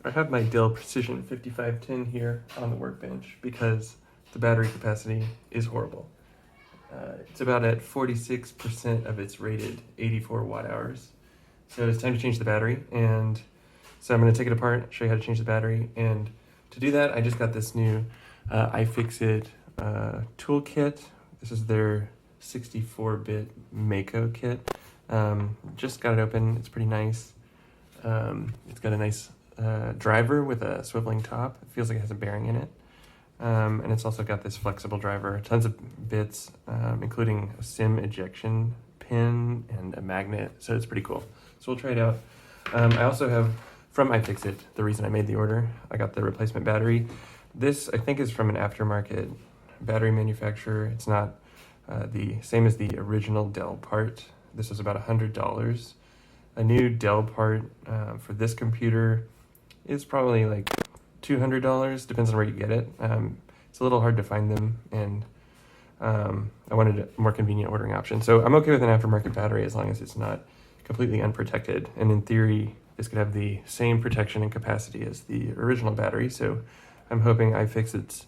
I have my Dell Precision 5510 here on the workbench because the battery capacity is horrible. It's about at 46% of its rated 84 watt hours. So it's time to change the battery, and so I'm going to take it apart, show you how to change the battery. And to do that, I just got this new iFixit toolkit. This is their 64-bit Mako kit. Just got it open. It's pretty nice. It's got a nice driver with a swiveling top. It feels like it has a bearing in it. And it's also got this flexible driver, tons of bits, including a SIM ejection pin and a magnet. So it's pretty cool. So we'll try it out. I also have from iFixit, the reason I made the order, I got the replacement battery. This I think is from an aftermarket battery manufacturer. It's not the same as the original Dell part. This was about $100. A new Dell part for this computer is probably like $200, depends on where you get it. It's a little hard to find them, and I wanted a more convenient ordering option. So I'm okay with an aftermarket battery as long as it's not completely unprotected. And in theory, this could have the same protection and capacity as the original battery. So I'm hoping iFixit's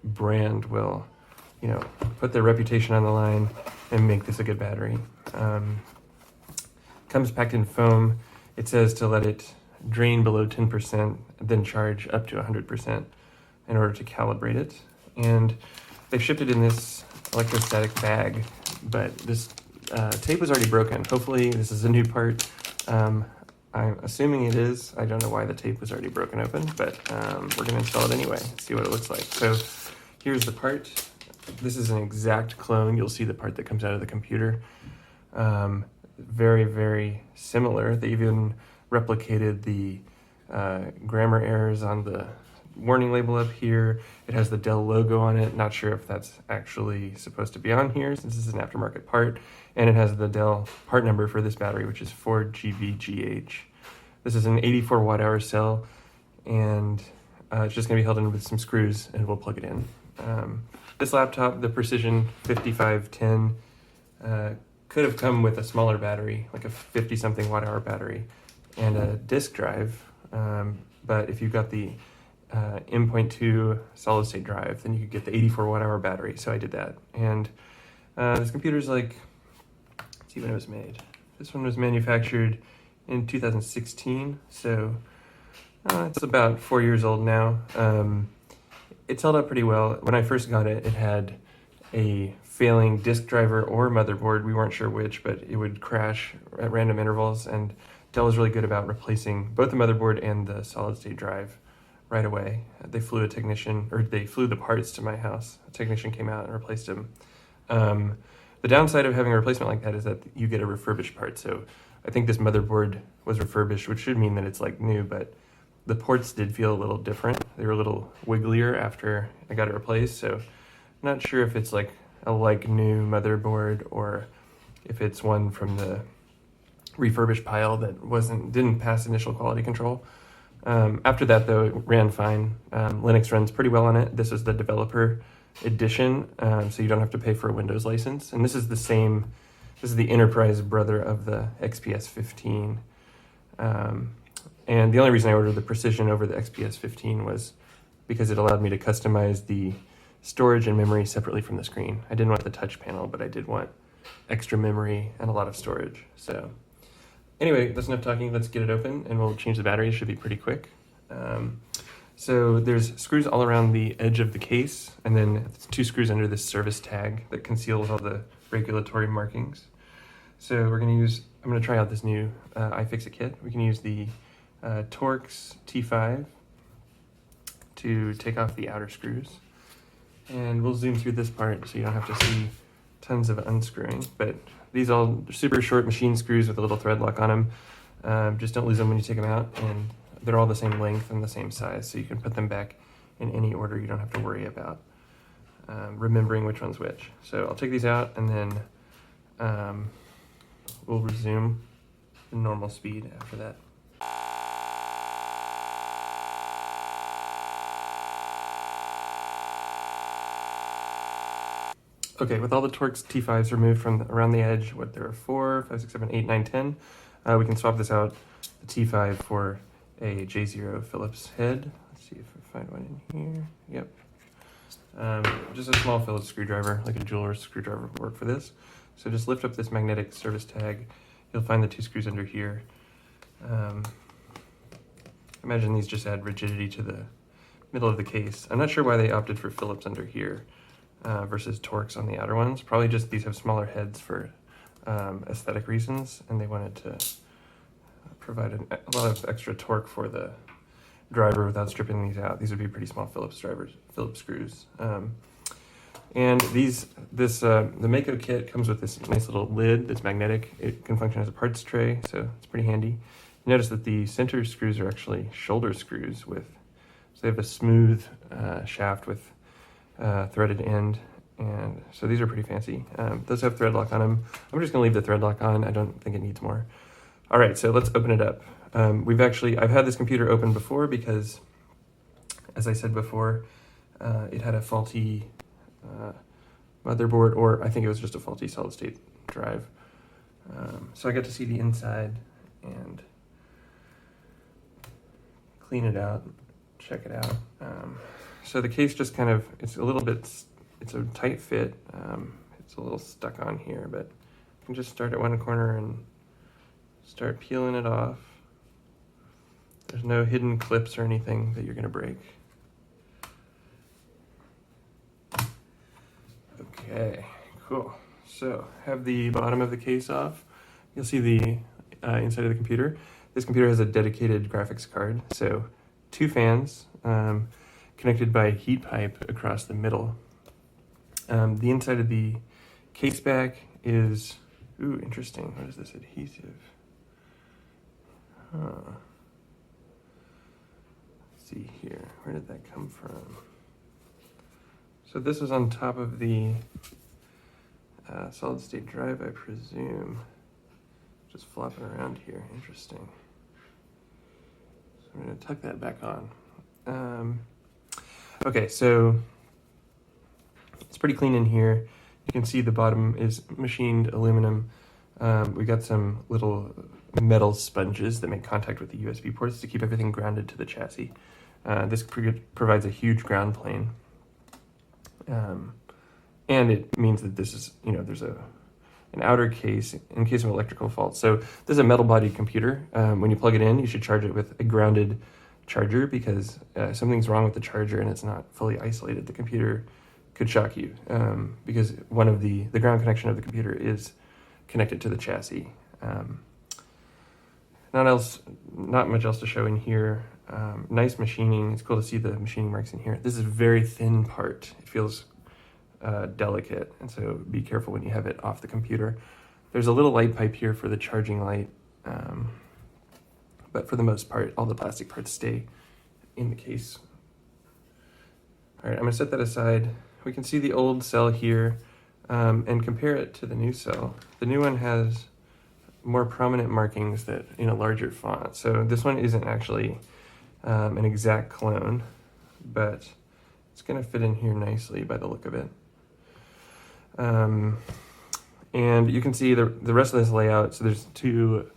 brand will, put their reputation on the line and make this a good battery. Comes packed in foam. It says to let it drain below 10%, then charge up to 100% in order to calibrate it. And they've shipped it in this electrostatic bag, but this tape was already broken. Hopefully this is a new part. I'm assuming it is. I don't know why the tape was already broken open, but we're gonna install it anyway, see what it looks like. So here's the part. This is an exact clone. You'll see the part that comes out of the computer. Very, very similar. They even replicated the grammar errors on the warning label up here. It has the Dell logo on it. Not sure if that's actually supposed to be on here since this is an aftermarket part. And it has the Dell part number for this battery, which is 4GBGH. This is an 84 watt hour cell, and it's just gonna be held in with some screws, and we'll plug it in. This laptop, the Precision 5510, could have come with a smaller battery, like a 50-something watt hour battery, and a disk drive. But if you got the M.2 solid state drive, then you could get the 84 watt hour battery. So I did that. And this computer's like, let's see when it was made. This one was manufactured in 2016. So it's about 4 years old now. It's held up pretty well. When I first got it, it had a failing disk driver or motherboard. We weren't sure which, but it would crash at random intervals. And Dell was really good about replacing both the motherboard and the solid state drive right away. They flew the parts to my house. A technician came out and replaced them. The downside of having a replacement like that is that you get a refurbished part. So I think this motherboard was refurbished, which should mean that it's like new, but the ports did feel a little different. They were a little wigglier after I got it replaced. So I'm not sure if it's like a new motherboard or if it's one from the refurbished pile that didn't pass initial quality control. After that though, it ran fine. Linux runs pretty well on it. This is the developer edition, so you don't have to pay for a Windows license. And this is the enterprise brother of the XPS 15. And the only reason I ordered the Precision over the XPS 15 was because it allowed me to customize the storage and memory separately from the screen. I didn't want the touch panel, but I did want extra memory and a lot of storage. So anyway, that's enough talking. Let's get it open and we'll change the battery. It should be pretty quick. So there's screws all around the edge of the case, and then 2 screws under this service tag that conceals all the regulatory markings. So I'm gonna try out this new iFixit kit. We can use the Torx T5 to take off the outer screws. And we'll zoom through this part so you don't have to see tons of unscrewing, but these all super short machine screws with a little thread lock on them. Just don't lose them when you take them out, and they're all the same length and the same size, so you can put them back in any order. You don't have to worry about remembering which one's which. So I'll take these out, and then we'll resume the normal speed after that. Okay, with all the Torx T5s removed from around the edge, there are 4, 5, 6, 7, 8, 9, 10. We can swap this out, the T5, for a J0 Phillips head. Let's see if I find one in here. Yep. Just a small Phillips screwdriver, like a jeweler's screwdriver would work for this. So just lift up this magnetic service tag. You'll find the 2 screws under here. Imagine these just add rigidity to the middle of the case. I'm not sure why they opted for Phillips under here versus Torx on the outer ones. Probably just these have smaller heads for aesthetic reasons, and they wanted to provide a lot of extra torque for the driver without stripping these out. These would be pretty small Phillips screws. And the Mako kit comes with this nice little lid that's magnetic. It can function as a parts tray, so it's pretty handy. Notice that the center screws are actually shoulder screws so they have a smooth shaft with threaded end, and so these are pretty fancy. Those have thread lock on them. I'm just gonna leave the thread lock on. I don't think it needs more. All right, so let's open it up. I've had this computer open before because, as I said before, it had a faulty motherboard, or I think it was just a faulty solid state drive. So I got to see the inside and clean it out, check it out. So the case just it's a tight fit. It's a little stuck on here, but you can just start at one corner and start peeling it off. There's no hidden clips or anything that you're gonna break. Okay, cool. So have the bottom of the case off. You'll see the inside of the computer. This computer has a dedicated graphics card, so 2 fans connected by heat pipe across the middle. The inside of the case back is, interesting. What is this adhesive? Let's see here. Where did that come from? So this is on top of the solid state drive, I presume. Just flopping around here. Interesting. So I'm going to tuck that back on. Okay, so it's pretty clean in here. You can see the bottom is machined aluminum. We got some little metal sponges that make contact with the USB ports to keep everything grounded to the chassis. This provides a huge ground plane. And it means that this is, there's an outer case in case of electrical faults. So this is a metal bodied computer. When you plug it in, you should charge it with a grounded charger, because something's wrong with the charger and it's not fully isolated. The computer could shock you because one of the ground connection of the computer is connected to the chassis. Not much else to show in here. Nice machining. It's cool to see the machining marks in here. This is a very thin part. It feels delicate, and so be careful when you have it off the computer. There's a little light pipe here for the charging light, but for the most part, all the plastic parts stay in the case. All right, I'm gonna set that aside. We can see the old cell here and compare it to the new cell. The new one has more prominent markings that in a larger font. So this one isn't actually an exact clone, but it's gonna fit in here nicely by the look of it. And you can see the rest of this layout. So there's 2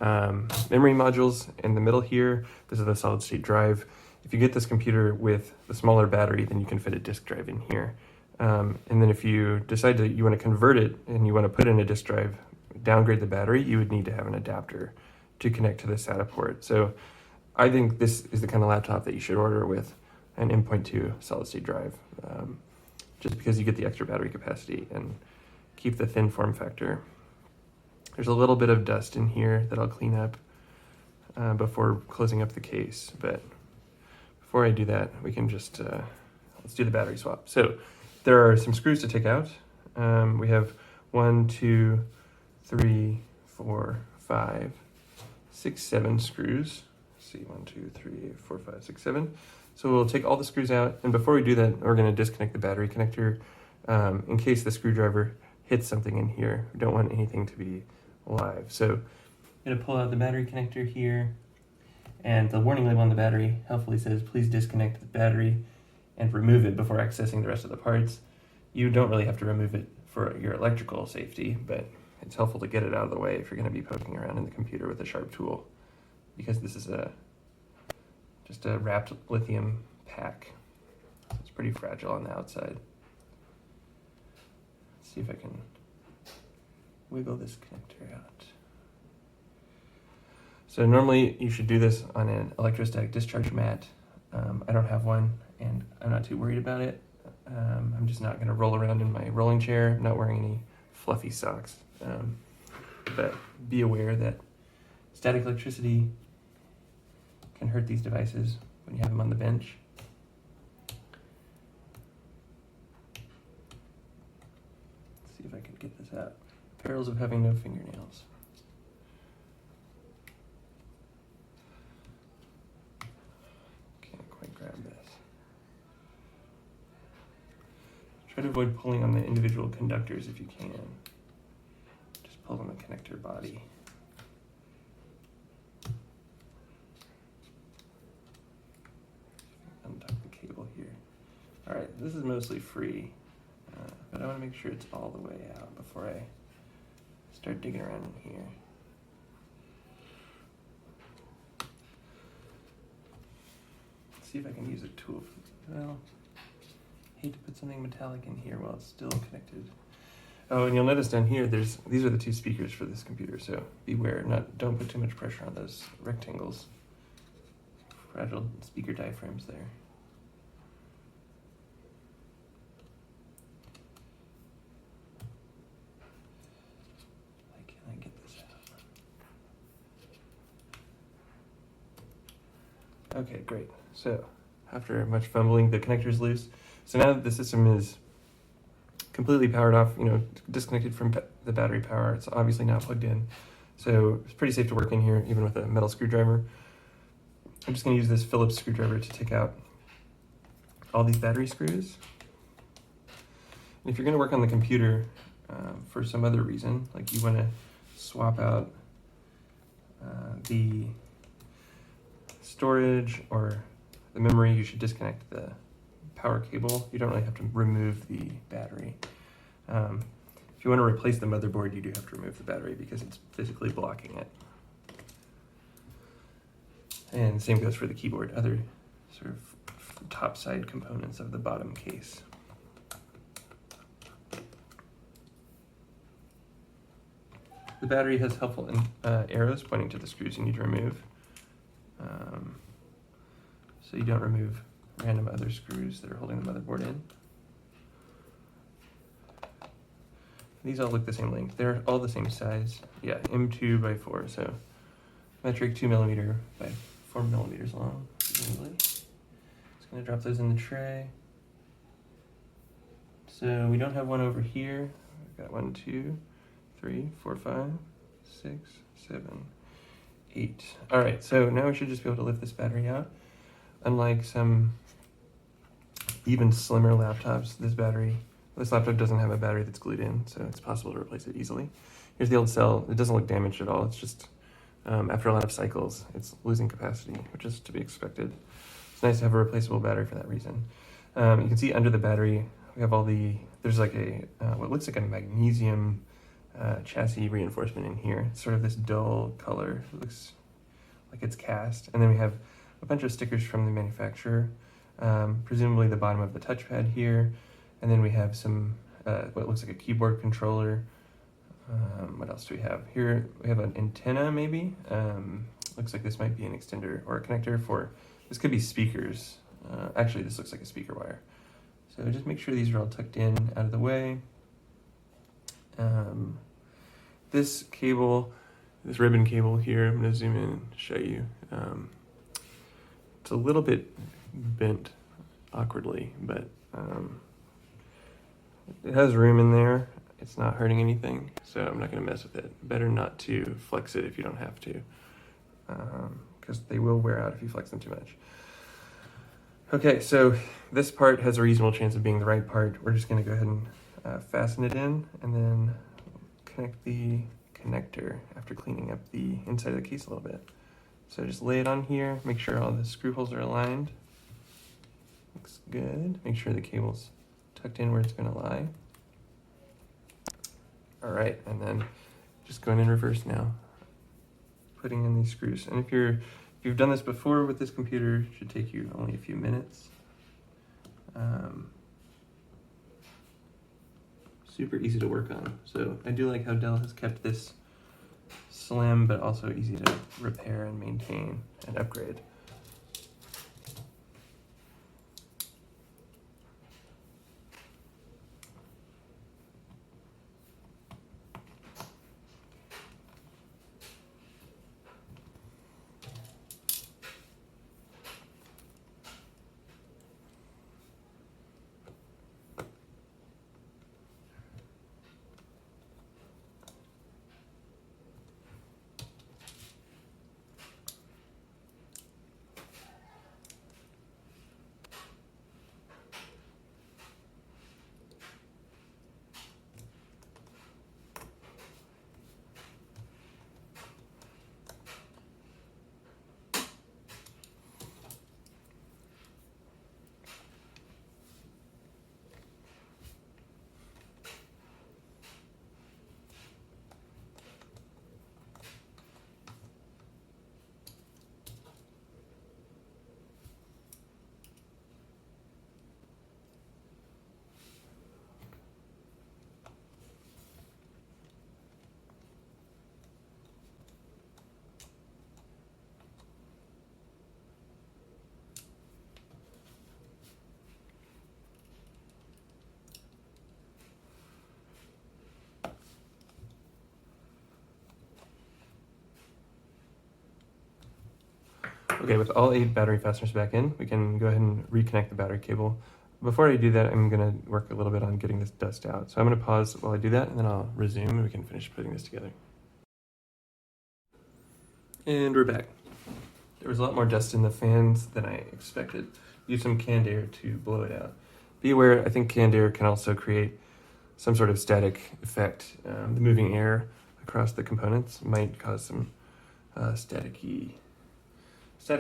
memory modules in the middle here. This is the solid state drive. If you get this computer with the smaller battery, then you can fit a disk drive in here. And then if you decide that you want to convert it and you want to put in a disk drive, downgrade the battery, you would need to have an adapter to connect to the SATA port. So I think this is the kind of laptop that you should order with an M.2 solid state drive, just because you get the extra battery capacity and keep the thin form factor. There's a little bit of dust in here that I'll clean up before closing up the case, but before I do that, we can just, let's do the battery swap. So there are some screws to take out. We have 1, 2, 3, 4, 5, 6, 7 screws. Let's see, 1, 2, 3, 4, 5, 6, 7. So we'll take all the screws out, and before we do that, we're going to disconnect the battery connector in case the screwdriver hits something in here. We don't want anything to be live. So I'm going to pull out the battery connector here, and the warning label on the battery helpfully says, please disconnect the battery and remove it before accessing the rest of the parts. You don't really have to remove it for your electrical safety, but it's helpful to get it out of the way if you're going to be poking around in the computer with a sharp tool, because this is a just a wrapped lithium pack. It's pretty fragile on the outside. Let's see if I can wiggle this connector out. So normally you should do this on an electrostatic discharge mat. I don't have one, and I'm not too worried about it. I'm just not going to roll around in my rolling chair. I'm not wearing any fluffy socks. But be aware that static electricity can hurt these devices when you have them on the bench. Let's see if I can get this out. Perils of having no fingernails. Can't quite grab this. Try to avoid pulling on the individual conductors if you can. Just pull on the connector body. Untuck the cable here. All right, this is mostly free, but I want to make sure it's all the way out before I start digging around in here. Let's see if I can use a tool. Well, hate to put something metallic in here while it's still connected. Oh, and you'll notice down here, these are the two speakers for this computer, so beware. Don't put too much pressure on those rectangles. Fragile speaker diaphragms there. Why can't I get this out? Okay, great. So after much fumbling, the connector is loose. So now that the system is completely powered off, disconnected from the battery power, it's obviously not plugged in. So it's pretty safe to work in here, even with a metal screwdriver. I'm just going to use this Phillips screwdriver to take out all these battery screws. And if you're going to work on the computer for some other reason, like you want to swap out the storage or the memory, you should disconnect the power cable. You don't really have to remove the battery. If you want to replace the motherboard, you do have to remove the battery because it's physically blocking it. And the same goes for the keyboard, other sort of top side components of the bottom case. The battery has helpful arrows pointing to the screws you need to remove. So you don't remove random other screws that are holding the motherboard in. These all look the same length. They're all the same size. Yeah, M2 by 4, so metric 2mm by 4mm long. Presumably. Just gonna drop those in the tray. So we don't have one over here. We've got 1, 2, 3, 4, 5, 6, 7, 8. All right, so now we should just be able to lift this battery out. Unlike some even slimmer laptops, this laptop doesn't have a battery that's glued in, so it's possible to replace it easily. Here's the old cell. It doesn't look damaged at all. It's just, after a lot of cycles, it's losing capacity, which is to be expected. It's nice to have a replaceable battery for that reason. You can see under the battery, we have there's like what looks like a magnesium chassis reinforcement in here. It's sort of this dull color. It looks like it's cast. And then we have a bunch of stickers from the manufacturer, presumably the bottom of the touchpad here. And then we have some, what looks like a keyboard controller. What else do we have? Here we have an antenna maybe. Looks like this might be an extender or a connector for, this could be speakers. Actually, this looks like a speaker wire. So just make sure these are all tucked in out of the way. This cable, this ribbon cable here, I'm going to zoom in and show you. It's a little bit bent awkwardly, but it has room in there. It's not hurting anything, so I'm not going to mess with it. Better not to flex it if you don't have to, because they will wear out if you flex them too much. Okay, so this part has a reasonable chance of being the right part. We're just going to go ahead and fasten it in, and then connect the connector after cleaning up the inside of the case a little bit. So just lay it on here, make sure all the screw holes are aligned. Looks good. Make sure the cable's tucked in where it's going to lie. All right, and then just going in reverse now, putting in these screws. And if you're If you've done this before with this computer, it should take you only a few minutes. Super easy to work on. So I do like how Dell has kept this slim, but also easy to repair and maintain and upgrade. Okay, with all 8 battery fasteners back in, we can go ahead and reconnect the battery cable. Before I do that, I'm going to work a little bit on getting this dust out. So I'm going to pause while I do that, and then I'll resume and we can finish putting this together. And we're back. There was a lot more dust in the fans than I expected. Use some canned air to blow it out. Be aware, I think canned air can also create some sort of static effect. The moving air across the components might cause some static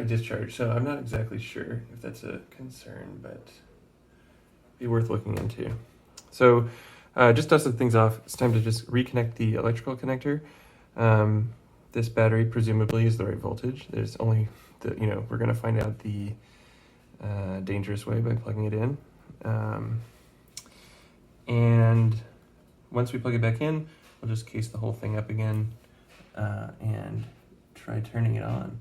discharge, so I'm not exactly sure if that's a concern, but be worth looking into. So just dusted things off. It's time to just reconnect the electrical connector. This battery presumably is the right voltage. There's only we're going to find out the dangerous way by plugging it in. And once we plug it back in, we'll just case the whole thing up again and try turning it on.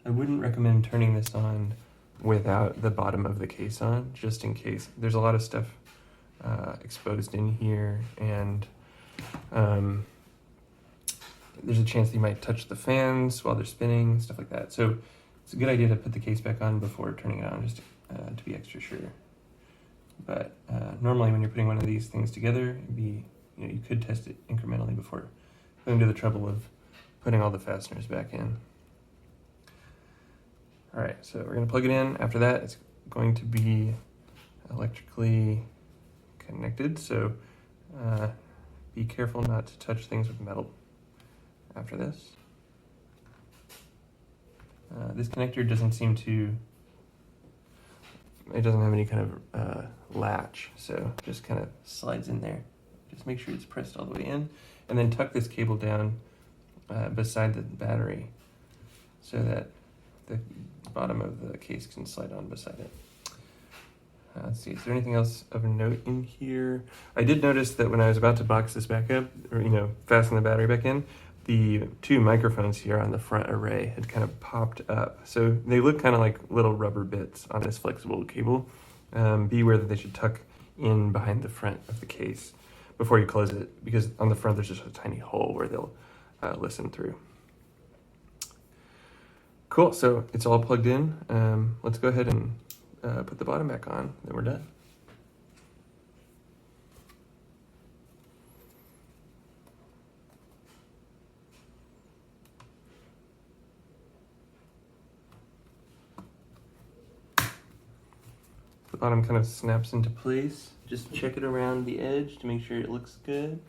I wouldn't recommend turning this on without the bottom of the case on, just in case. There's a lot of stuff exposed in here, and there's a chance that you might touch the fans while they're spinning, stuff like that. So it's a good idea to put the case back on before turning it on, just to be extra sure. But normally when you're putting one of these things together, you could test it incrementally before going to the trouble of putting all the fasteners back in. All right, so we're going to plug it in. After that, it's going to be electrically connected, so be careful not to touch things with metal after this. This connector doesn't seem to, it doesn't have any kind of latch, so just kind of slides in there. Just make sure it's pressed all the way in, and then tuck this cable down beside the battery so that the bottom of the case can slide on beside it. Let's see, is there anything else of note in here? I did notice that when I was about to box this back up, or fasten the battery back in, the 2 microphones here on the front array had kind of popped up. So they look kind of like little rubber bits on this flexible cable. Be aware that they should tuck in behind the front of the case before you close it, because on the front there's just a tiny hole where they'll listen through. Cool, so it's all plugged in. Let's go ahead and put the bottom back on, then we're done. The bottom kind of snaps into place. Just check it around the edge to make sure it looks good.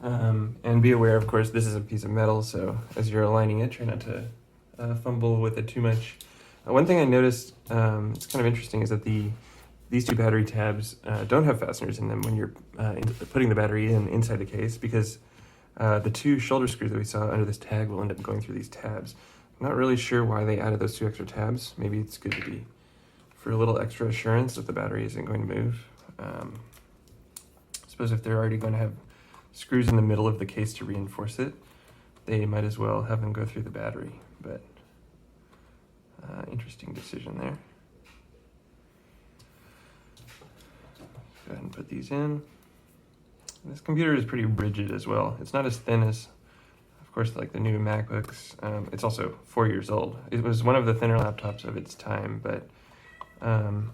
And be aware, of course, this is a piece of metal, so as you're aligning it, try not to fumble with it too much. One thing I noticed, it's kind of interesting, is that these 2 battery tabs don't have fasteners in them when you're putting the battery inside the case, because the 2 shoulder screws that we saw under this tag will end up going through these tabs. Not really sure why they added those 2 extra tabs. Maybe it's good to be for a little extra assurance that the battery isn't going to move. I suppose if they're already going to have screws in the middle of the case to reinforce it, they might as well have them go through the battery. But interesting decision there. Go ahead and put these in. This computer is pretty rigid as well. It's not as thin as, of course, like the new MacBooks. It's also 4 years old. It was one of the thinner laptops of its time, but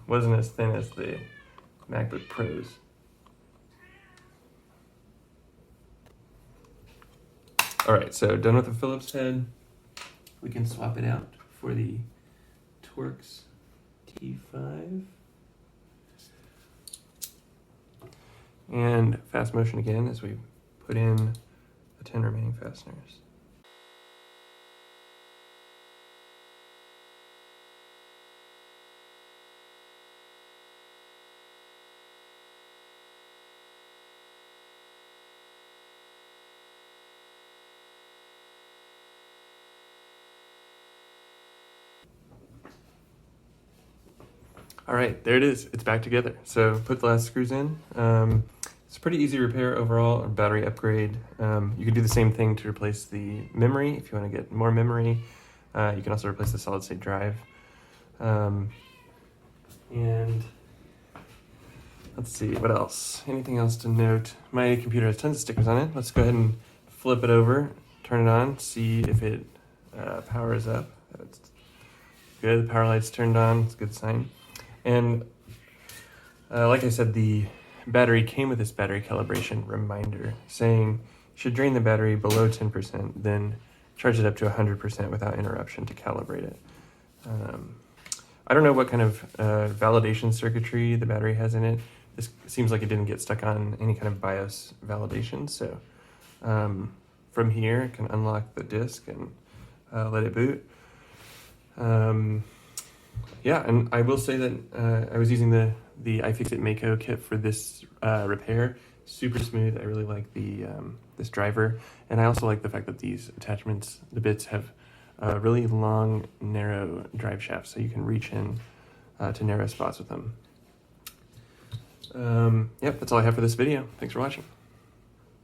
wasn't as thin as the MacBook Pros. All right, so done with the Phillips head. We can swap it out for the Torx T5. And fast motion again as we put in the 10 remaining fasteners. All right, there it is. It's back together. So put the last screws in. It's a pretty easy repair overall, or battery upgrade. You can do the same thing to replace the memory if you want to get more memory. You can also replace the solid state drive. And let's see, what else? Anything else to note? My computer has tons of stickers on it. Let's go ahead and flip it over, turn it on, see if it powers up. That's good, the power light's turned on, it's a good sign. And like I said, the battery came with this battery calibration reminder saying you should drain the battery below 10%, then charge it up to 100% without interruption to calibrate it. I don't know what kind of validation circuitry the battery has in it. This seems like it didn't get stuck on any kind of BIOS validation, so from here I can unlock the disk and let it boot. Yeah, and I will say that I was using the iFixit Mako kit for this repair. Super smooth. I really like the this driver, and I also like the fact that these attachments, the bits, have really long, narrow drive shafts, so you can reach in to narrow spots with them. Yep, that's all I have for this video. Thanks for watching.